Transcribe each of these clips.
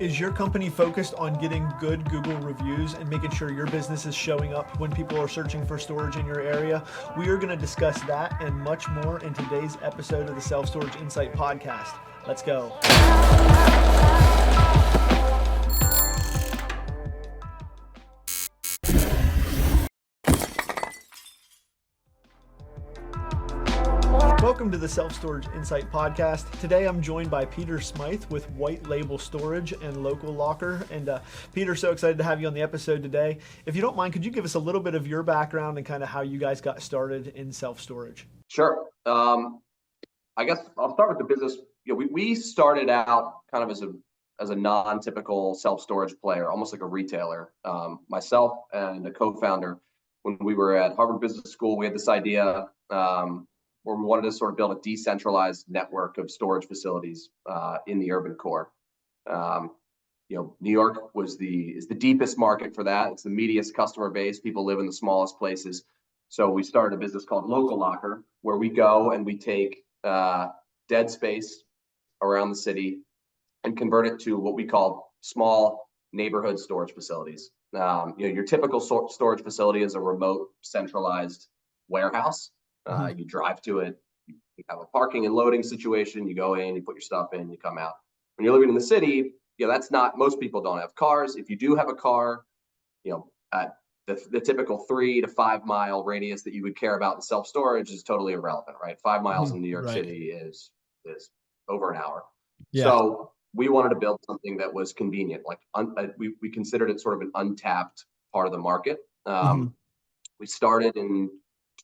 Is your company focused on getting good Google reviews and making sure your business is showing up when people are searching for storage in your area? We are going to discuss that and much more in today's episode of the Self Storage Insight podcast. Let's go. Welcome to the Self Storage Insight podcast. Today I'm joined by Peter Smyth with White Label Storage and Local Locker. And Peter, so excited to have you on the episode today. If you don't mind, could you give us a little bit of your background and kind of how you guys got started in self-storage? Sure. I guess I'll start with the business. We started out kind of as a non-typical self-storage player, almost like a retailer. Myself and a co-founder, when we were at Harvard Business School, we had this idea where we wanted to sort of build a decentralized network of storage facilities in the urban core. New York is the deepest market for that. It's the meatiest customer base. People live in the smallest places. So we started a business called Local Locker, where we go and we take dead space around the city and convert it to what we call small neighborhood storage facilities. Your typical storage facility is a remote, centralized warehouse. You drive to it, you have a parking and loading situation, you go in, you put your stuff in, you come out. When you're living in the city, that's not, most people don't have cars. If you do have a car, at the typical 3 to 5 mile radius that you would care about in self-storage is totally irrelevant, right? 5 miles in New York City is over an hour. Yeah. So we wanted to build something that was convenient. We considered it sort of an untapped part of the market. We started in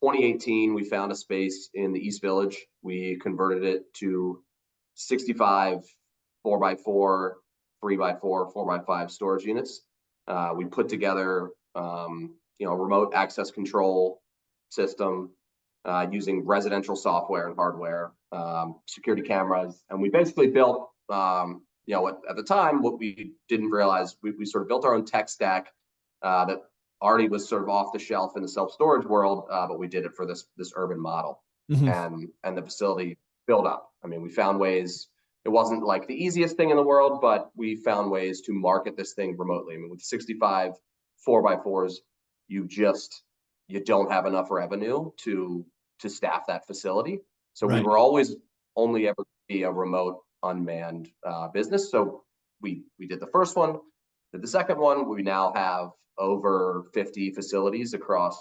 2018, we found a space in the East Village. We converted it to 65 4x4, 3x4, 4x5 storage units. We put together, a remote access control system using residential software and hardware, security cameras, and we basically built, at the time, what we didn't realize, we sort of built our own tech stack that already was sort of off the shelf in the self-storage world, but we did it for this urban model. And the facility filled up. I mean, we found ways. It wasn't like the easiest thing in the world, but we found ways to market this thing remotely. I mean, with 65 4x4s, you don't have enough revenue to staff that facility. So we were always only ever be a remote, unmanned business. So we did the first one, did the second one. We now have over 50 facilities across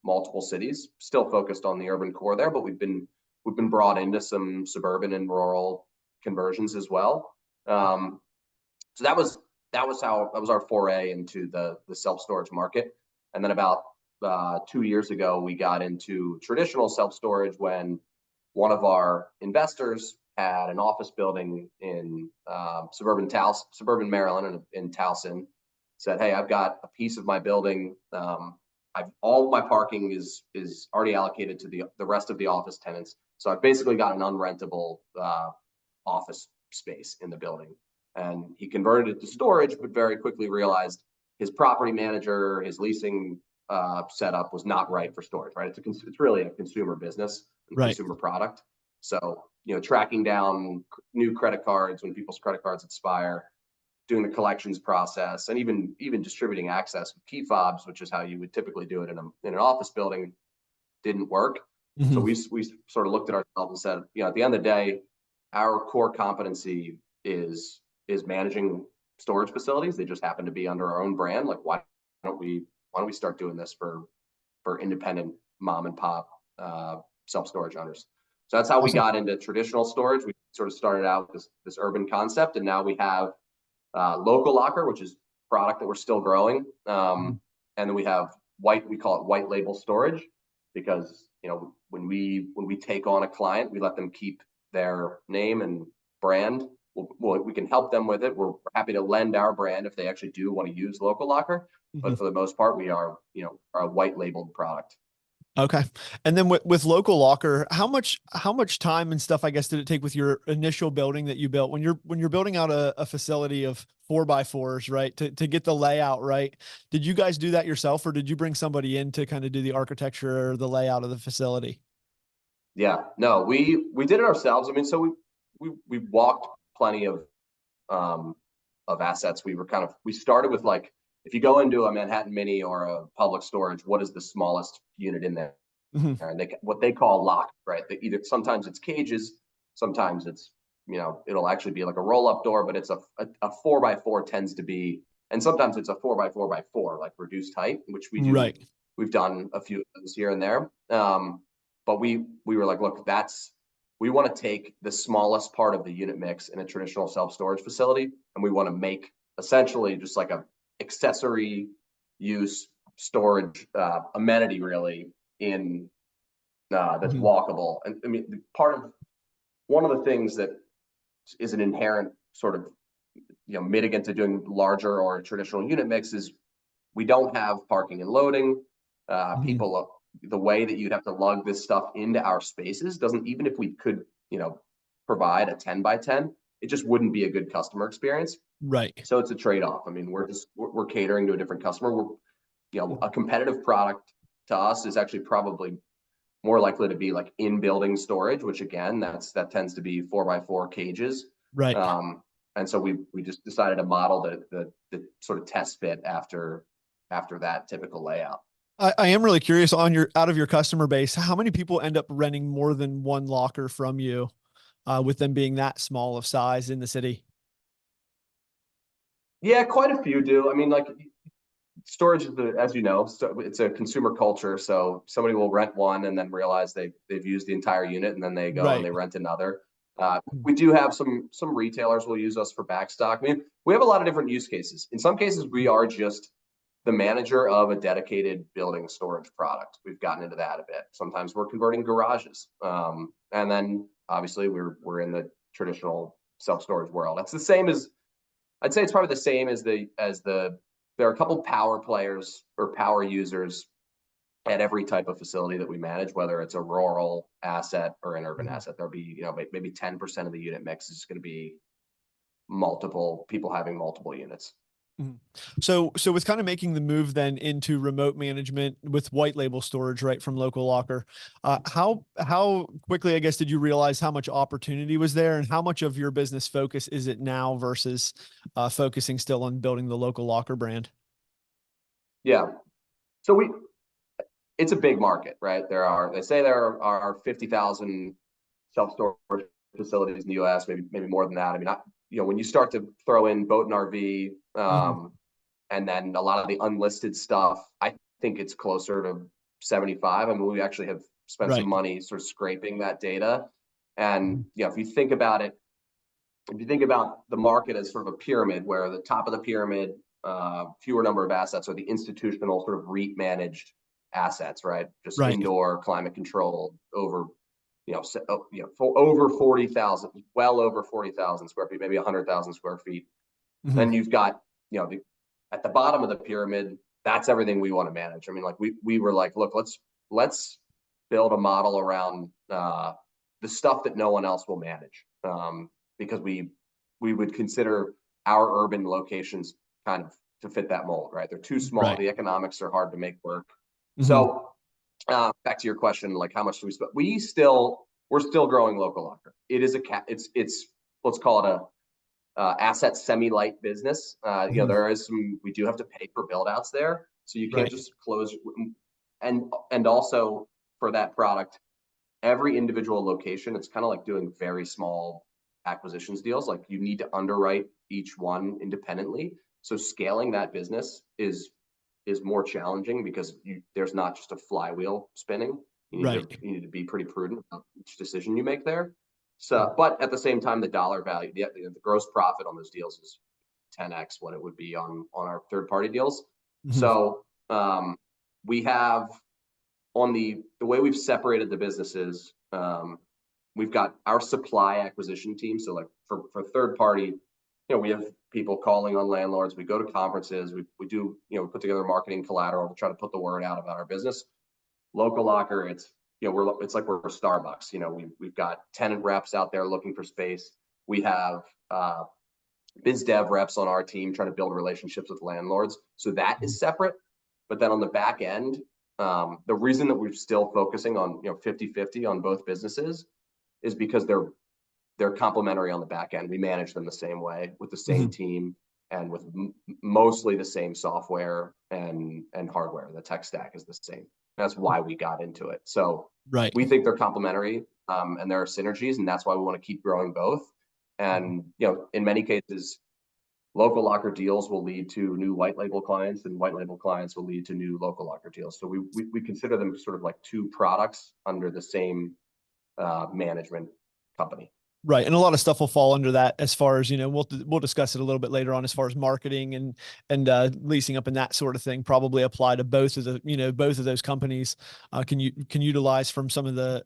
multiple cities, still focused on the urban core there, but we've been brought into some suburban and rural conversions as well. So that was our foray into the self-storage market. And then about 2 years ago, we got into traditional self-storage when one of our investors had an office building in suburban Maryland, in Towson. Said, hey, I've got a piece of my building. All of my parking is already allocated to the rest of the office tenants. So I've basically got an unrentable office space in the building. And he converted it to storage, but very quickly realized his property manager, his leasing setup was not right for storage, right? It's really a consumer business and consumer product. So, tracking down new credit cards when people's credit cards expire, doing the collections process, and even distributing access with key fobs, which is how you would typically do it in an office building, didn't work. So we sort of looked at ourselves and said, at the end of the day, our core competency is managing storage facilities. They just happen to be under our own brand. Like, why don't we start doing this for independent mom and pop self-storage owners? So that's how we got into traditional storage. We sort of started out with this urban concept, and now we have Local Locker, which is a product that we're still growing. And then we have we call it white label storage, because when we take on a client, we let them keep their name and brand. We can help them with it. We're happy to lend our brand if they actually do want to use Local Locker, but for the most part, we are a white labeled product. Okay. And then with Local Locker, how much time and stuff, I guess, did it take with your initial building that you built when you're building out a facility of 4x4s, right? To get the layout right. Did you guys do that yourself, or did you bring somebody in to kind of do the architecture or the layout of the facility? Yeah, no, we did it ourselves. I mean, so we walked plenty of of assets. We started with like, if you go into a Manhattan Mini or a Public Storage, what is the smallest unit in there? Mhm. And what they call lock, right? Either sometimes it's cages, sometimes it's, it'll actually be like a roll up door, but it's a 4x4 tends to be, and sometimes it's a 4x4x4, like reduced height, which we do. Right. We've done a few of those here and there. But we were like, look, we want to take the smallest part of the unit mix in a traditional self-storage facility, and we want to make essentially just like a accessory use storage amenity, really, in that's Mhm. walkable. And I mean, one of the things that is an inherent sort of mitigant to doing larger or traditional unit mix is we don't have parking and loading. Mhm. People, the way that you'd have to lug this stuff into our spaces doesn't, even if we could, provide a 10 by 10, it just wouldn't be a good customer experience. Right. So it's a trade-off. I mean, we're catering to a different customer. A competitive product to us is actually probably more likely to be like in building storage, which again, that tends to be 4x4 cages. Right. Um, and so we just decided to model the sort of test fit after that typical layout. I am really curious on out of your customer base, how many people end up renting more than one locker from you, with them being that small of size in the city? Yeah, quite a few do. I mean, like storage is as you know, so it's a consumer culture. So somebody will rent one and then realize they've used the entire unit, and then they go and Right. they rent another. We do have some retailers will use us for backstock. I mean, we have a lot of different use cases. In some cases, we are just the manager of a dedicated building storage product. We've gotten into that a bit. Sometimes we're converting garages, and then obviously we're in the traditional self storage world. It's the same as I'd say it's probably the same as the there are a couple power players or power users at every type of facility that we manage, whether it's a rural asset or an urban Mhm. asset. There'll be, maybe 10% of the unit mix is going to be multiple people having multiple units. Mhm. So with kind of making the move then into remote management with white label storage, right, from Local Locker, how quickly, I guess, did you realize how much opportunity was there, and how much of your business focus is it now versus focusing still on building the Local Locker brand? Yeah. So it's a big market, right? They say there are 50,000 self-storage facilities in the US, maybe more than that. I mean, when you start to throw in boat and RV, Mhm. and then a lot of the unlisted stuff, I think it's closer to 75. I mean, we actually have spent some Right. money sort of scraping that data. And Mhm. if you think about it, if you think about the market as sort of a pyramid, where the top of the pyramid, fewer number of assets, are the institutional sort of REIT managed assets, right? Just Right. indoor, climate controlled, over, for over 40,000, well over 40,000 square feet, maybe 100,000 square feet. Mhm. Then you've got, at the bottom of the pyramid, that's everything we want to manage. I mean, like we were like, look, let's build a model around the stuff that no one else will manage, because we would consider our urban locations kind of to fit that mold, right? They're too small. Right. The economics are hard to make work. Mhm. So back to your question, like how much do we spend? We're still growing Local Locker. It is it's let's call it a asset semi-light business. Mhm. We do have to pay for build outs there. So you can't Right. just close. And also for that product, every individual location, it's kind of like doing very small acquisitions deals. Like you need to underwrite each one independently. So scaling that business is more challenging because there's not just a flywheel spinning. Right. You need to be pretty prudent about each decision you make there. So, but at the same time, the dollar value, the gross profit on those deals is 10x what it would be on our third party deals. Mhm. So we have on the way we've separated the businesses. We've got our supply acquisition team. So like for third party, we have people calling on landlords. We go to conferences. We do, we put together marketing collateral to try to put the word out about our business. Local Locker, it's like we're Starbucks. We've got tenant reps out there looking for space. We have biz dev reps on our team trying to build relationships with landlords. So that Mhm. is separate. But then on the back end, the reason that we're still focusing on 50-50 on both businesses is because they're complementary on the back end. We manage them the same way with the same Mhm. team. and with mostly the same software and hardware. The tech stack is the same. That's why we got into it. So Right. we think they're complementary, and there are synergies, and that's why we want to keep growing both. And in many cases, local locker deals will lead to new white label clients, and white label clients will lead to new local locker deals. So we consider them sort of like two products under the same management company. Right. And a lot of stuff will fall under that as far as, we'll discuss it a little bit later on as far as marketing and leasing up and that sort of thing probably apply to both of both of those companies. Can utilize from some of the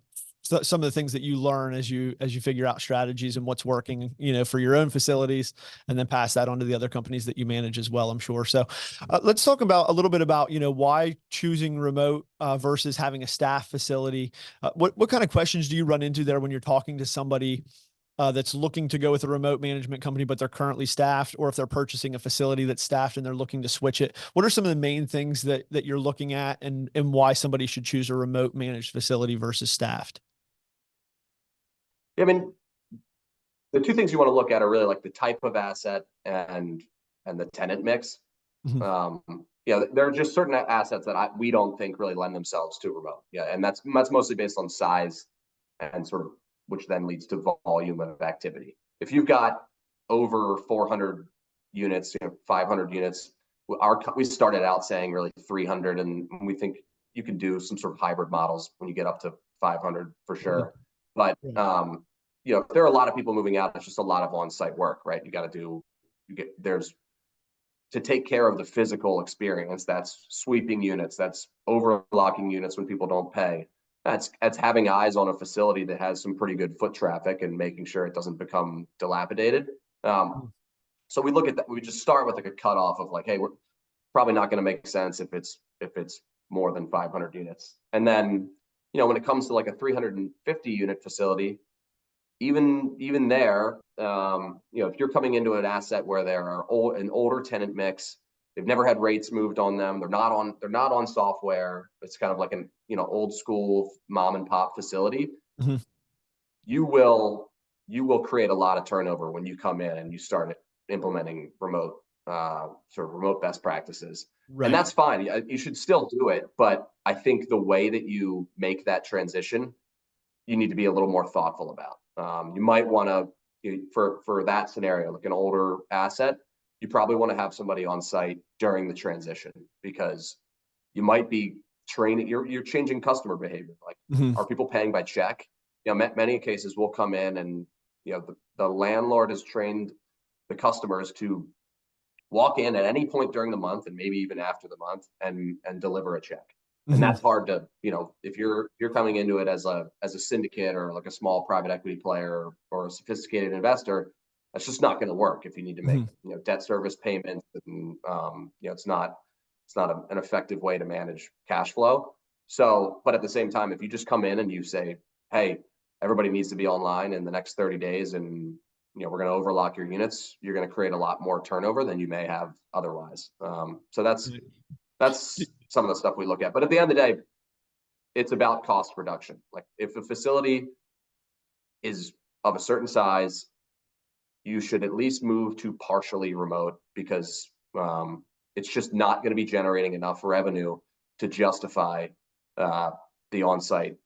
things that you learn as you figure out strategies and what's working, for your own facilities, and then pass that on to the other companies that you manage as well, I'm sure. So let's talk about a little bit about, why choosing remote versus having a staff facility. What kind of questions do you run into there when you're talking to somebody that's looking to go with a remote management company, but they're currently staffed, or if they're purchasing a facility that's staffed and they're looking to switch it? What are some of the main things that you're looking at, and why somebody should choose a remote managed facility versus staffed? I mean, the two things you want to look at are really like the type of asset and the tenant mix. Mhm. There are just certain assets that we don't think really lend themselves to remote. And that's mostly based on size and sort of, which then leads to volume of activity. If you've got over 400 units, 500 units, we started out saying really 300, and we think you can do some sort of hybrid models when you get up to 500 for sure. But if there are a lot of people moving out, it's just a lot of on-site work, right? There's to take care of the physical experience. That's sweeping units, that's overlocking units when people don't pay. That's having eyes on a facility that has some pretty good foot traffic and making sure it doesn't become dilapidated. So we look at that. We just start with like a cutoff of like, hey, we're probably not going to make sense if it's more than 500 units. And then, when it comes to like a 350 unit facility, even there, if you're coming into an asset where there are an older tenant mix, they've never had rates moved on them, they're not on software, it's kind of like an old school mom and pop facility. Mm-hmm. You will create a lot of turnover when you come in and you start implementing remote best practices. Right. And that's fine. You should still do it, but I think the way that you make that transition, you need to be a little more thoughtful about. You might want to, for that scenario, like an older asset, you probably want to have somebody on site during the transition, because you might be training, you're changing customer behavior. Like, are people paying by check? Many cases we'll come in and, the landlord has trained the customers to walk in at any point during the month, and maybe even after the month, and deliver a check. And that's hard to, if you're coming into it as a syndicate or like a small private equity player or a sophisticated investor, that's just not going to work if you need to make debt service payments, and it's not an effective way to manage cash flow. So, but at the same time, if you just come in and you say, hey, everybody needs to be online in the next 30 days, and we're going to overlock your units, you're going to create a lot more turnover than you may have otherwise. So that's some of the stuff we look at. But at the end of the day, it's about cost reduction. Like, if a facility is of a certain size, you should at least move to partially remote, because it's just not going to be generating enough revenue to justify the on-site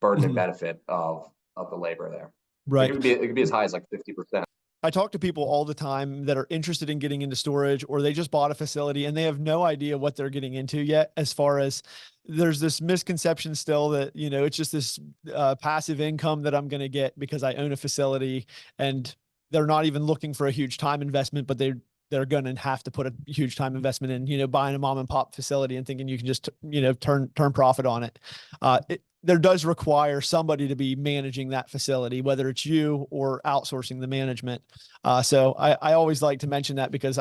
burden and benefit of the labor there. Right. It could be as high as like 50%. I talk to people all the time that are interested in getting into storage, or they just bought a facility and they have no idea what they're getting into yet. As far as, there's this misconception still that, it's just this passive income that I'm going to get because I own a facility, and they're not even looking for a huge time investment, but they're going to have to put a huge time investment in, buying a mom and pop facility and thinking you can just, turn profit on it. There does require somebody to be managing that facility, whether it's you or outsourcing the management. So I always like to mention that, because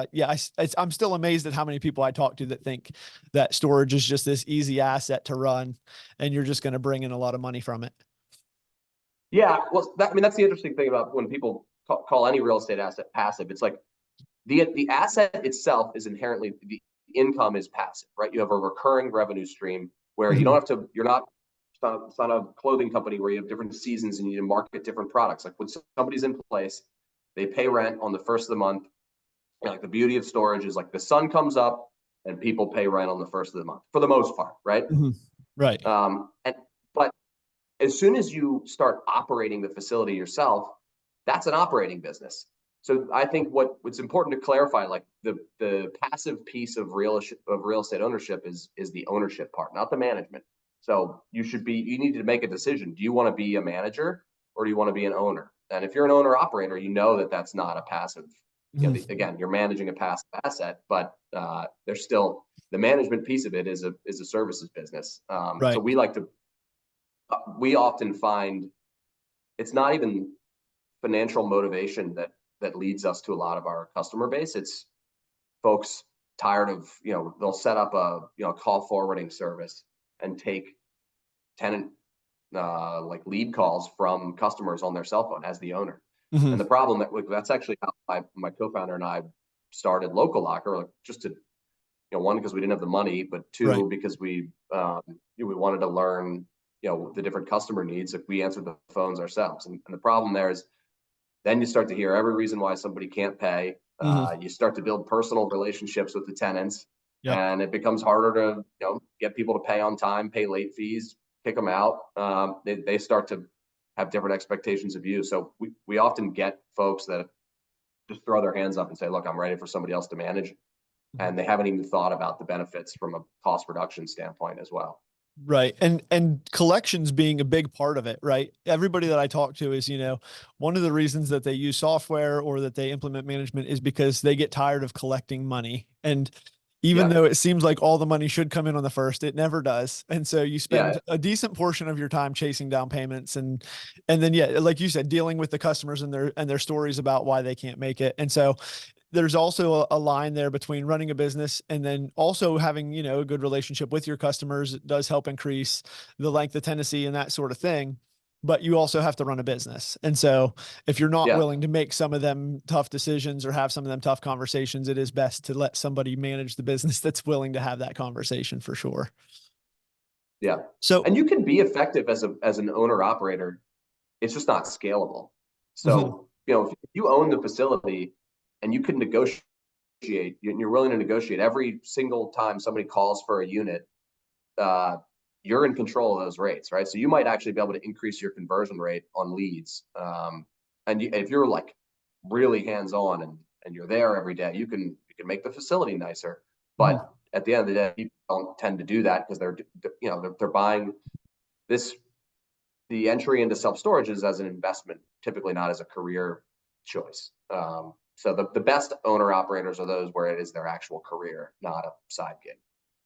I'm still amazed at how many people I talk to that think that storage is just this easy asset to run, and you're just going to bring in a lot of money from it. Yeah, well, that's the interesting thing about when people call any real estate asset passive. It's like the asset itself is inherently, the income is passive, right? You have a recurring revenue stream where you don't have to. It's not a clothing company where you have different seasons and you need to market different products. Like, when somebody's in place, they pay rent on the first of the month, Like the beauty of storage is like the sun comes up and people pay rent on the first of the month for the most part, right? Mhm. Right. And but as soon as you start operating the facility yourself, that's an operating business. So I think what's important to clarify, like the passive piece of real estate ownership is the ownership part, not the management. So you need to make a decision. Do you want to be a manager or do you want to be an owner? And if you're an owner operator, you know that that's not a passive. Mhm. Again, you're managing a passive asset, but there's still the management piece of it is a services business. So Right. we often find it's not even financial motivation that leads us to a lot of our customer base. It's folks tired of, they'll set up a call forwarding service and take tenant like lead calls from customers on their cell phone as the owner. Mhm. And the problem that's actually how my co-founder and I started Local Locker, like just to, one, because we didn't have the money, but Right. two, because we wanted to learn, the different customer needs if we answered the phones ourselves. And the problem there is then you start to hear every reason why somebody can't pay. Mhm. You start to build personal relationships with the tenants, Yep. and it becomes harder to get people to pay on time, pay late fees, kick them out. They start to have different expectations of you. So we often get folks that just throw their hands up and say, "Look, I'm ready for somebody else to manage," Mhm. and they haven't even thought about the benefits from a cost reduction standpoint as well. Right. And collections being a big part of it, right? Everybody that I talk to is, one of the reasons that they use software or that they implement management is because they get tired of collecting money. And even Yeah, though it seems like all the money should come in on the first, it never does. And so you yeah, spend a decent portion of your time chasing down payments and then yeah, like you said, dealing with the customers and their stories about why they can't make it. And so there's also a line there between running a business and then also having, a good relationship with your customers. It does help increase the length of tenancy and that sort of thing. But you also have to run a business. And so if you're not yeah, willing to make some of them tough decisions or have some of them tough conversations, it is best to let somebody manage the business that's willing to have that conversation for sure. yeah. So, And you can be effective as an owner operator. It's just not scalable. mhm, So, if you own the facility and you can negotiate, and you're willing to negotiate every single time somebody calls for a unit, uh, you're in control of those rates, right? So you might actually be able to increase your conversion rate on leads. If you're like really hands-on and you're there every day, you can make the facility nicer. mhm. But at the end of the day, people don't tend to do that because they're buying this the entry into self-storage is as an investment, typically not as a career choice. So the best owner operators are those where it is their actual career, not a side gig.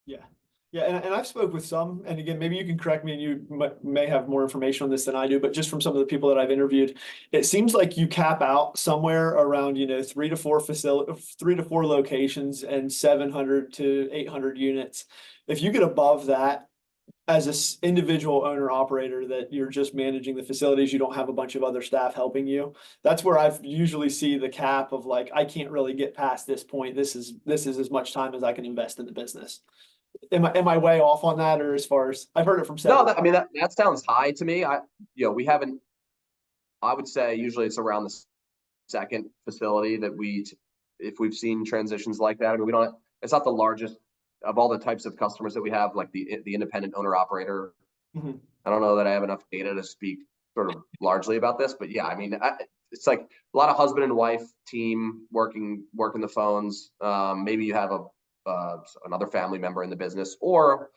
Yeah. Yeah. And I've spoke with some, and again, maybe you can correct me and you may have more information on this than I do, but just from some of the people that I've interviewed, it seems like you cap out somewhere around, 3 to 4 locations and 700 to 800 units. If you get above that as an individual owner operator that you're just managing the facilities, you don't have a bunch of other staff helping you. That's where I've usually see the cap of like, I can't really get past this point. This is as much time as I can invest in the business. Am I way off on that, or as far as I've heard it from No, several? I mean that sounds high to me. We haven't. I would say usually it's around the second facility that if we've seen transitions like that. I mean, we don't. It's not the largest of all the types of customers that we have, like the independent owner operator. Mhm. I don't know that I have enough data to speak sort of largely about this, but yeah, I mean, it's like a lot of husband and wife team working the phones. Maybe you have another family member in the business, or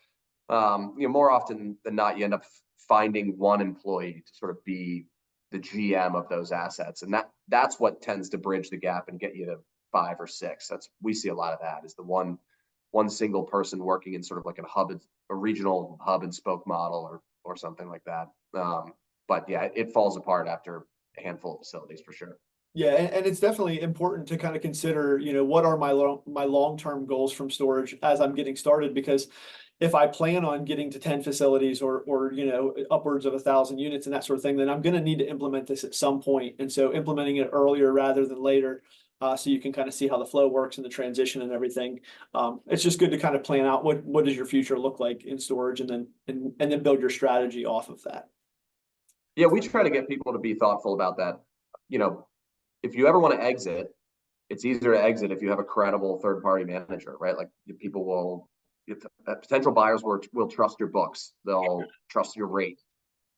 more often than not, you end up finding one employee to sort of be the GM of those assets, and that's what tends to bridge the gap and get you to 5 or 6. We see a lot of that is the one single person working in sort of like a regional hub and spoke model or something like that. But yeah, it falls apart after a handful of facilities for sure. Yeah, and it's definitely important to kind of consider, what are my long-term goals from storage as I'm getting started, because if I plan on getting to 10 facilities or upwards of 1,000 units and that sort of thing, then I'm going to need to implement this at some point. And so implementing it earlier rather than later, so you can kind of see how the flow works and the transition and everything. It's just good to kind of plan out what does your future look like in storage, and then build your strategy off of that. Yeah, we try to get people to be thoughtful about that. You know, if you ever want to exit, it's easier to exit if you have a credible third party manager, right? Like people will, potential buyers will trust your books. They'll trust your rate.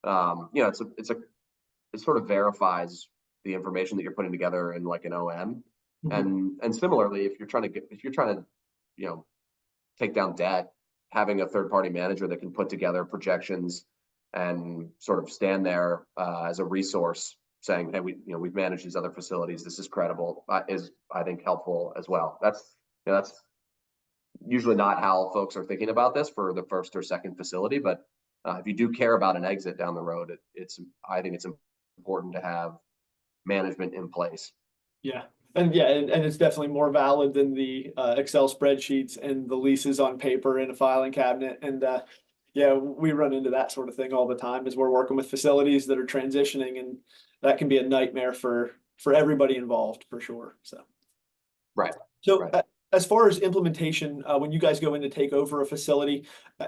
You know, it sort of verifies the information that you're putting together in like an OM. And similarly, if you're trying to, you know, take down debt, having a third party manager that can put together projections and sort of stand there as a resource saying, hey, we've managed these other facilities, this is credible, is, I think, helpful as well. That's usually not how folks are thinking about this for the first or second facility, but if you do care about an exit down the road, I think it's important to have management in place. Yeah. And it's definitely more valid than the Excel spreadsheets and the leases on paper in a filing cabinet. And yeah, we run into that sort of thing all the time as we're working with facilities that are transitioning, and that can be a nightmare for everybody involved, for sure. So Right. So Right. as far as implementation, when you guys go in to take over a facility,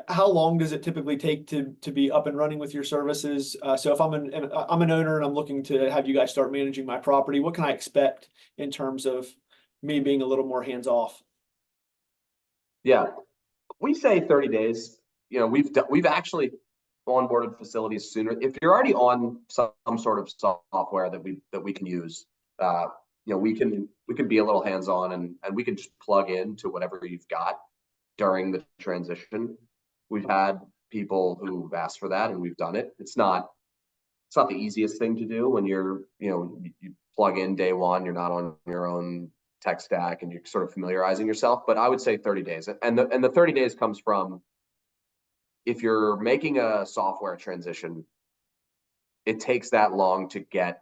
how long does it typically take to be up and running with your services? So if I'm an owner and I'm looking to have you guys start managing my property, what can I expect in terms of me being a little more hands off? Yeah. We say 30 days. You know, we've actually onboarded facilities sooner. If you're already on some sort of software that we can use, you know, we can be a little hands-on, and we can just plug into whatever you've got during the transition. We've had people who've asked for that, and we've done it. It's not the easiest thing to do when you plug in day one, you're not on your own tech stack and you're sort of familiarizing yourself. But I would say 30 days. And the 30 days comes from, if you're making a software transition, it takes that long to get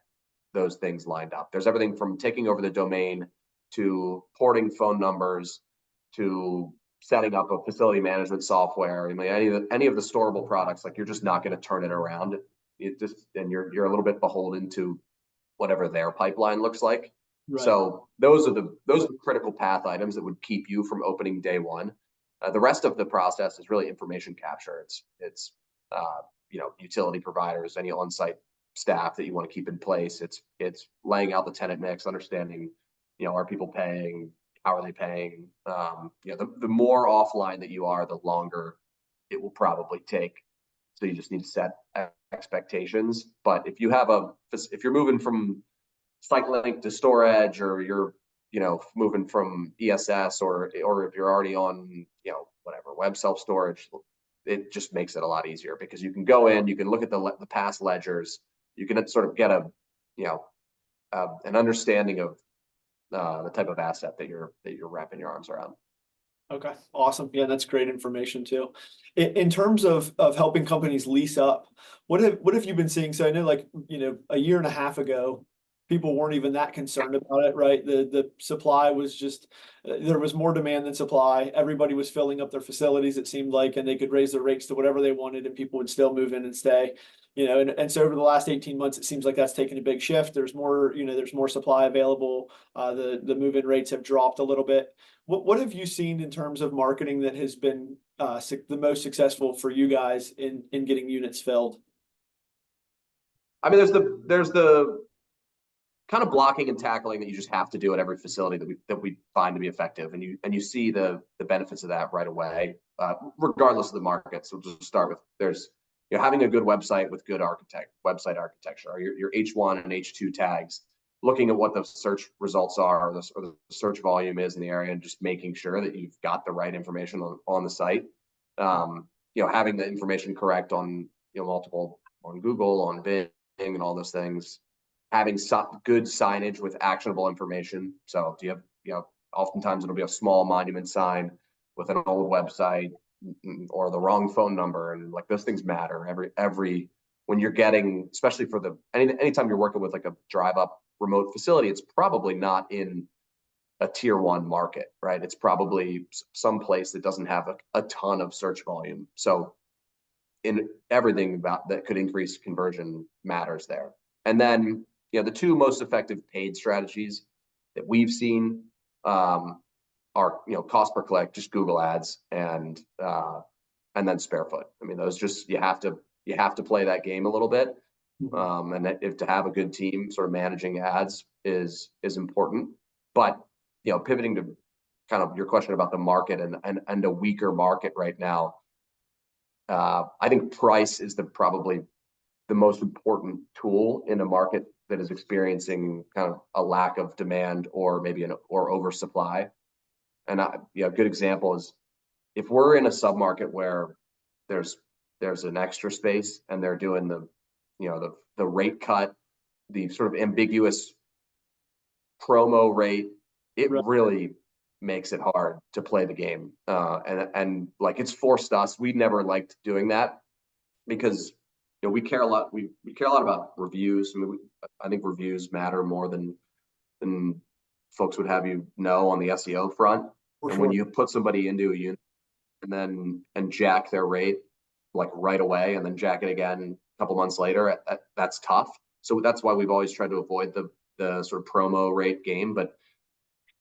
those things lined up. There's everything from taking over the domain to porting phone numbers to setting up a facility management software. I mean, any of the storable products, like, you're just not going to turn it around. And you're a little bit beholden to whatever their pipeline looks like. Right. So those are the critical path items that would keep you from opening day one. The rest of the process is really information capture. It's utility providers, any on-site staff that you want to keep in place. It's laying out the tenant mix, understanding, are people paying? How are they paying? The more offline that you are, the longer it will probably take. So you just need to set expectations. But if you're moving from SiteLink to storage, or you're moving from ESS, or if you're already on whatever web self-storage, it just makes it a lot easier, because you can go in, you can look at the past ledgers, you can sort of get an understanding of the type of asset that you're wrapping your arms around. Okay, awesome. Yeah, that's great information too. In terms of helping companies lease up, what have you been seeing? So I know, like, a year and a half ago, people weren't even that concerned about it, right? The supply was just, there was more demand than supply. Everybody was filling up their facilities, it seemed like, and they could raise their rates to whatever they wanted, and people would still move in and stay. And so over the last 18 months, it seems like that's taken a big shift. There's more supply available. The move-in rates have dropped a little bit. What have you seen in terms of marketing that has been the most successful for you guys in getting units filled? I mean, there's the kind of blocking and tackling that you just have to do at every facility that we find to be effective, and you see the benefits of that right away, regardless of the market. So we'll just start with, there's having a good website with good website architecture, or your H1 and H2 tags, looking at what the search results are, or the search volume is in the area, and just making sure that you've got the right information on the site. Having the information correct on multiple, on Google, on Bing, and all those things. Having good signage with actionable information. So do you have oftentimes it'll be a small monument sign with an old website or the wrong phone number, and like, those things matter. Every when you're getting, especially for anytime you're working with like a drive up remote facility, it's probably not in a tier 1 market, right? It's probably some place that doesn't have a ton of search volume. So in everything about that could increase conversion matters there. And then the two most effective paid strategies that we've seen are cost per click, just Google ads, and then spare foot. I mean, those just, you have to play that game a little bit. And if to have a good team sort of managing ads is important. But pivoting to kind of your question about the market and a weaker market right now. I think price is probably the most important tool in a market that is experiencing kind of a lack of demand or maybe or oversupply. And a good example is if we're in a submarket where there's an extra space and they're doing the rate cut, the sort of ambiguous promo rate, it really makes it hard to play the game. And like it's forced us. We never liked doing that because we care a lot. We care a lot about reviews. I think reviews matter more than folks would have you know on the SEO front. And when you put somebody into a unit and jack their rate like right away and then jack it again a couple months later, that's tough. So that's why we've always tried to avoid the sort of promo rate game. But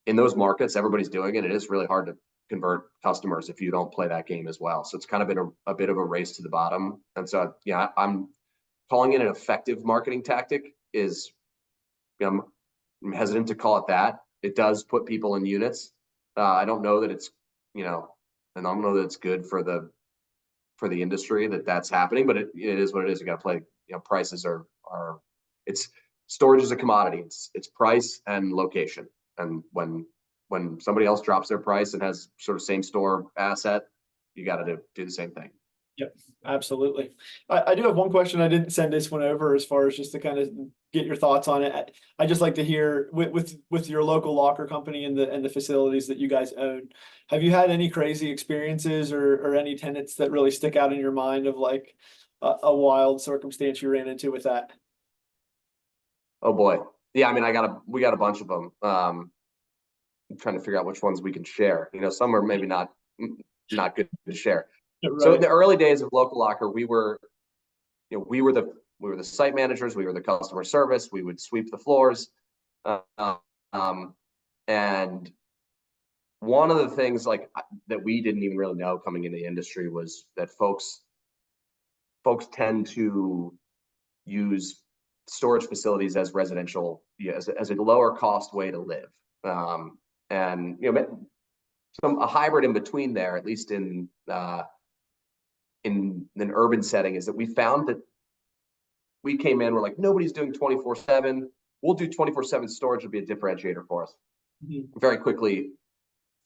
in those markets, everybody's doing it. It is really hard to convert customers if you don't play that game as well. So it's kind of been a bit of a race to the bottom. And so, I'm calling it an effective marketing tactic is, I'm hesitant to call it that. It does put people in units. I don't know that it's, and I don't know that it's good for the industry that's happening, but it is what it is. You got to play, prices are it's storage is a commodity. It's price and location. And when somebody else drops their price and has sort of same store asset, you got to do the same thing. Yep, absolutely. I do have one question. I didn't send this one over as far as just to kind of get your thoughts on it. I just like to hear with your local locker company and the facilities that you guys own. Have you had any crazy experiences or any tenants that really stick out in your mind of like a wild circumstance you ran into with that? Oh boy. Yeah, I mean, we got a bunch of them. I'm trying to figure out which ones we can share. Some are maybe not good to share. Right. So in the early days of Local Locker, we were the site managers, we were the customer service, we would sweep the floors, and one of the things like that we didn't even really know coming into the industry was that folks tend to use storage facilities as residential, as a lower cost way to live, and a hybrid in between there, at least in an urban setting, is that we found that we came in, we're like, nobody's doing 24/7. We'll do 24/7 storage will be a differentiator for us. Mm-hmm. Very quickly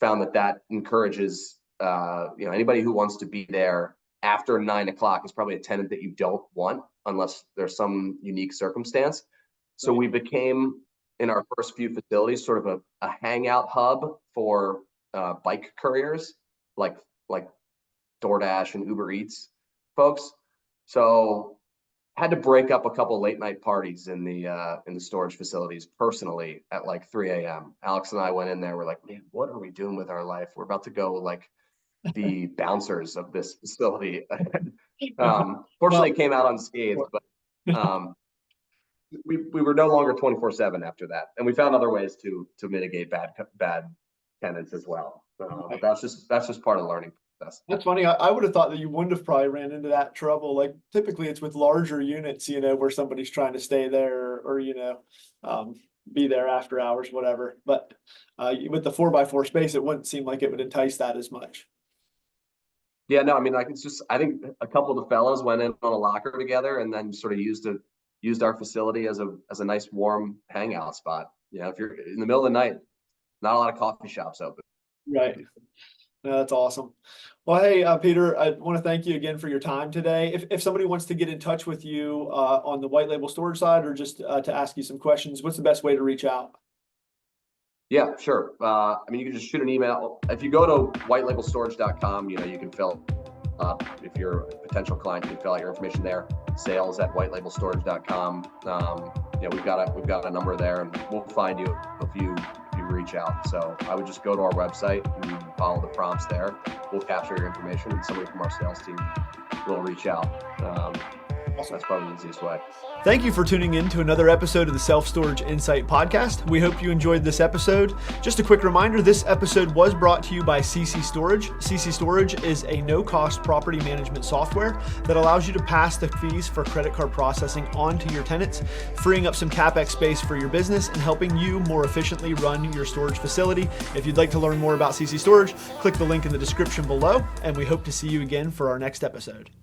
found that encourages, anybody who wants to be there after 9 o'clock is probably a tenant that you don't want unless there's some unique circumstance. So we became, in our first few facilities, sort of a hangout hub for bike couriers like DoorDash and Uber Eats folks. So had to break up a couple late night parties in the storage facilities personally at like 3 a.m. Alex and I went in there. We're like, man, what are we doing with our life? We're about to go like the bouncers of this facility. Fortunately, it came out unscathed, but we were no longer 24/7 after that, and we found other ways to mitigate bad tenants as well. But that's just part of the learning process. That's funny. I would have thought that you wouldn't have probably ran into that trouble. Like typically, it's with larger units, where somebody's trying to stay there or be there after hours, whatever. But with the 4x4 space, it wouldn't seem like it would entice that as much. Yeah, no, I mean, like I think a couple of the fellows went in on a locker together and then sort of used our facility as a nice warm hangout spot. If you're in the middle of the night, not a lot of coffee shops open. Right. No, that's awesome. Well, hey, Peter, I want to thank you again for your time today. If somebody wants to get in touch with you on the white label storage side or just to ask you some questions, what's the best way to reach out? Yeah, sure. I mean, you can just shoot an email. If you go to whitelabelstorage.com, you can fill if you're a potential client, you can fill out your information there. sales@whitelabelstorage.com. We've got a number there, and we'll find you if you reach out. So I would just go to our website and follow the prompts there. We'll capture your information, and somebody from our sales team will reach out. Awesome. That's probably the easiest way. Thank you for tuning in to another episode of the Self Storage Insight Podcast. We hope you enjoyed this episode. Just a quick reminder, this episode was brought to you by CC Storage. CC Storage is a no-cost property management software that allows you to pass the fees for credit card processing on to your tenants, freeing up some CapEx space for your business and helping you more efficiently run your storage facility. If you'd like to learn more about CC Storage, click the link in the description below, and we hope to see you again for our next episode.